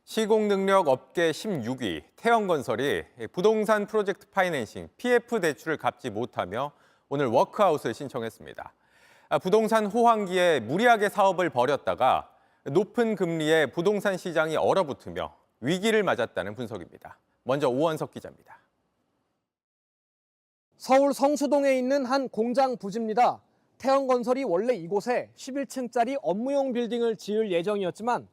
시공능력 업계 16위 태영건설이 부동산 프로젝트 파이낸싱 PF 대출을 갚지 못하며 오늘 워크아웃을 신청했습니다. 부동산 호황기에 무리하게 사업을 벌였다가 높은 금리에 부동산 시장이 얼어붙으며 위기를 맞았다는 분석입니다. 먼저 오원석 기자입니다. 서울 성수동에 있는 한 공장 부지입니다. 태영건설이 원래 이곳에 11층짜리 업무용 빌딩을 지을 예정이었지만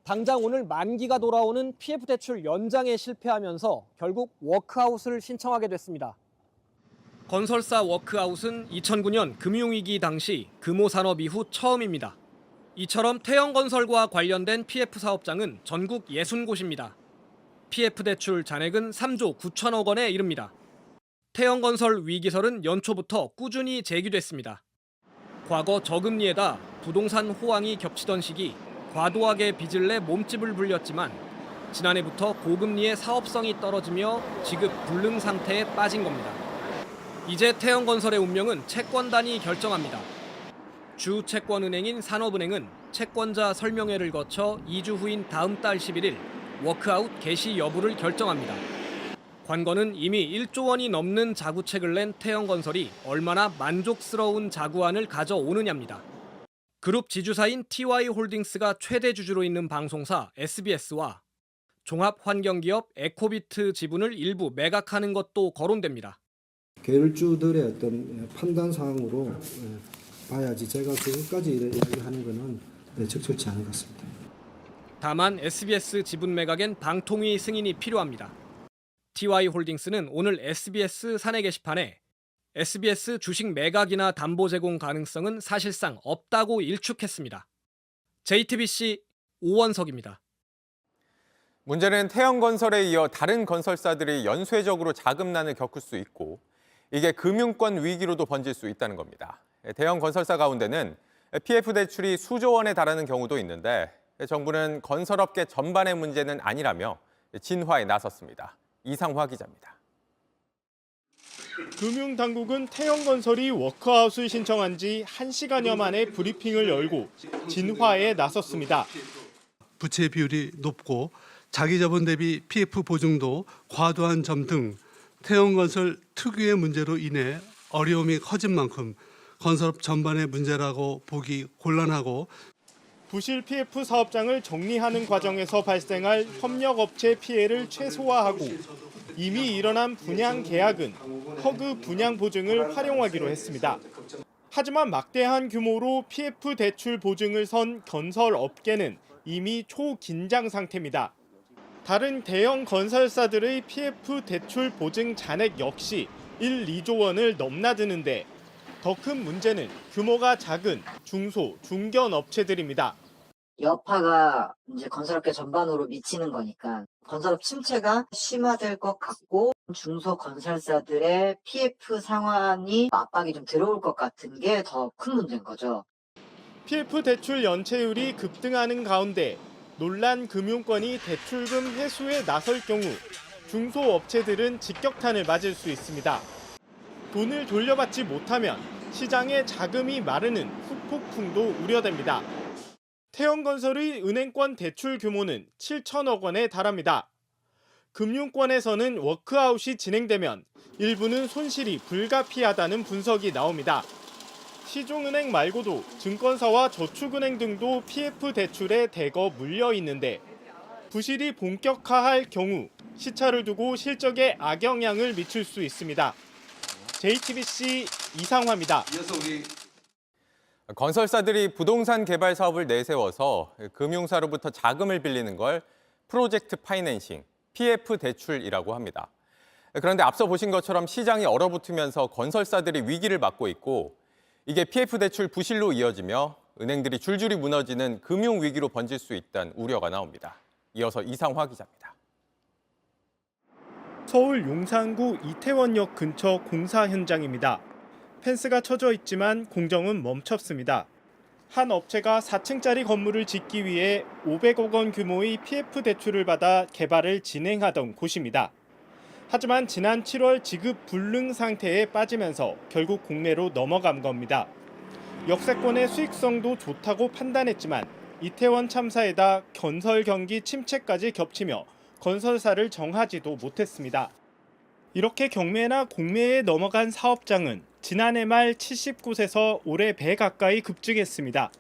당장 오늘 만기가 돌아오는 PF 대출 연장에 실패하면서 결국 워크아웃을 신청하게 됐습니다. 건설사 워크아웃은 2009년 금융위기 당시 금호산업 이후 처음입니다. 이처럼 태영건설과 관련된 PF 사업장은 전국 60곳입니다. PF 대출 잔액은 3조 9천억 원에 이릅니다. 태영건설 위기설은 연초부터 꾸준히 제기됐습니다. 과거 저금리에다 부동산 호황이 겹치던 시기 과도하게 빚을 내 몸집을 불렸지만 지난해부터 고금리에 사업성이 떨어지며 지급 불능 상태에 빠진 겁니다. 이제 태영건설의 운명은 채권단이 결정합니다. 주 채권은행인 산업은행은 채권자 설명회를 거쳐 2주 후인 다음 달 11일 워크아웃 개시 여부를 결정합니다. 관건은 이미 1조 원이 넘는 자구책을 낸 태영건설이 얼마나 만족스러운 자구안을 가져오느냐입니다. 그룹 지주사인 TY홀딩스가 최대 주주로 있는 방송사 SBS와 종합환경기업 에코비트 지분을 일부 매각하는 것도 거론됩니다. 계열주들의 어떤 판단 사항으로 봐야지 제가 그것까지 이야기하는 것은 적절치 않은 것 같습니다. 다만 SBS 지분 매각엔 방통위 승인이 필요합니다. TY홀딩스는 오늘 SBS 사내 게시판에 SBS 주식 매각이나 담보 제공 가능성은 사실상 없다고 일축했습니다. JTBC 오원석입니다. 문제는 태영건설에 이어 다른 건설사들이 연쇄적으로 자금난을 겪을 수 있고 이게 금융권 위기로도 번질 수 있다는 겁니다. 대형 건설사 가운데는 PF 대출이 수조 원에 달하는 경우도 있는데 정부는 건설업계 전반의 문제는 아니라며 진화에 나섰습니다. 이상화 기자입니다. 금융당국은 태영건설이 워크아웃을 신청한 지 1시간여 만에 브리핑을 열고 진화에 나섰습니다. 부채 비율이 높고 자기 자본 대비 PF 보증도 과도한 점 등 태영건설 특유의 문제로 인해 어려움이 커진 만큼 건설업 전반의 문제라고 보기 곤란하고 부실 PF 사업장을 정리하는 과정에서 발생할 협력업체 피해를 최소화하고 이미 일어난 분양 계약은 허그 분양 보증을 활용하기로 했습니다. 하지만 막대한 규모로 PF 대출 보증을 선 건설업계는 이미 초긴장 상태입니다. 다른 대형 건설사들의 PF 대출 보증 잔액 역시 1, 2조 원을 넘나드는데 더 큰 문제는 규모가 작은 중소, 중견 업체들입니다. 여파가 이제 건설업계 전반으로 미치는 거니까 건설업 침체가 심화될 것 같고 중소 건설사들의 PF 상환이 압박이 좀 들어올 것 같은 게 더 큰 문제인 거죠. PF 대출 연체율이 급등하는 가운데 논란 금융권이 대출금 회수에 나설 경우 중소업체들은 직격탄을 맞을 수 있습니다. 돈을 돌려받지 못하면 시장에 자금이 마르는 후폭풍도 우려됩니다. 태영건설의 은행권 대출 규모는 7천억 원에 달합니다. 금융권에서는 워크아웃이 진행되면 일부는 손실이 불가피하다는 분석이 나옵니다. 시중은행 말고도 증권사와 저축은행 등도 PF 대출에 대거 물려 있는데 부실이 본격화할 경우 시차를 두고 실적에 악영향을 미칠 수 있습니다. JTBC 이상화입니다. 건설사들이 부동산 개발 사업을 내세워서 금융사로부터 자금을 빌리는 걸 프로젝트 파이낸싱, PF 대출이라고 합니다. 그런데 앞서 보신 것처럼 시장이 얼어붙으면서 건설사들이 위기를 맞고 있고 이게 PF 대출 부실로 이어지며 은행들이 줄줄이 무너지는 금융위기로 번질 수 있다는 우려가 나옵니다. 이어서 이상화 기자입니다. 서울 용산구 이태원역 근처 공사 현장입니다. 펜스가 쳐져 있지만 공정은 멈췄습니다. 한 업체가 4층짜리 건물을 짓기 위해 500억 원 규모의 PF 대출을 받아 개발을 진행하던 곳입니다. 하지만 지난 7월 지급 불능 상태에 빠지면서 결국 공매로 넘어간 겁니다. 역세권의 수익성도 좋다고 판단했지만 이태원 참사에다 건설 경기 침체까지 겹치며 건설사를 정하지도 못했습니다. 이렇게 경매나 공매에 넘어간 사업장은 지난해 말 70곳에서 올해 배 가까이 급증했습니다.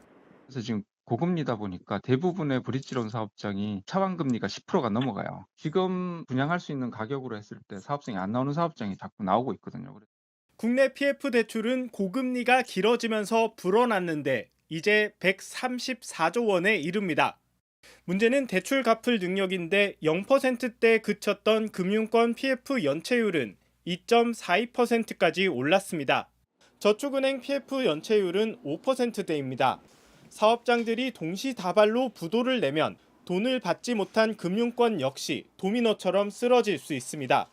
그래서 지금 고금리다 보니까 대부분의 브릿지론 사업장이 차환금리가 10%가 넘어가요. 지금 분양할 수 있는 가격으로 했을 때 사업성이 안 나오는 사업장이 자꾸 나오고 있거든요. 국내 PF 대출은 고금리가 길어지면서 불어났는데 이제 134조 원에 이릅니다. 문제는 대출 갚을 능력인데 0%대에 그쳤던 금융권 PF 연체율은 2.42%까지 올랐습니다. 저축은행 PF 연체율은 5%대입니다. 사업장들이 동시다발로 부도를 내면 돈을 받지 못한 금융권 역시 도미노처럼 쓰러질 수 있습니다.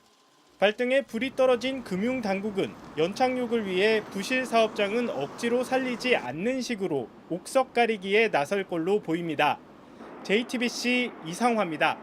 발등에 불이 떨어진 금융당국은 연착륙을 위해 부실 사업장은 억지로 살리지 않는 식으로 옥석 가리기에 나설 걸로 보입니다. JTBC 이상화입니다.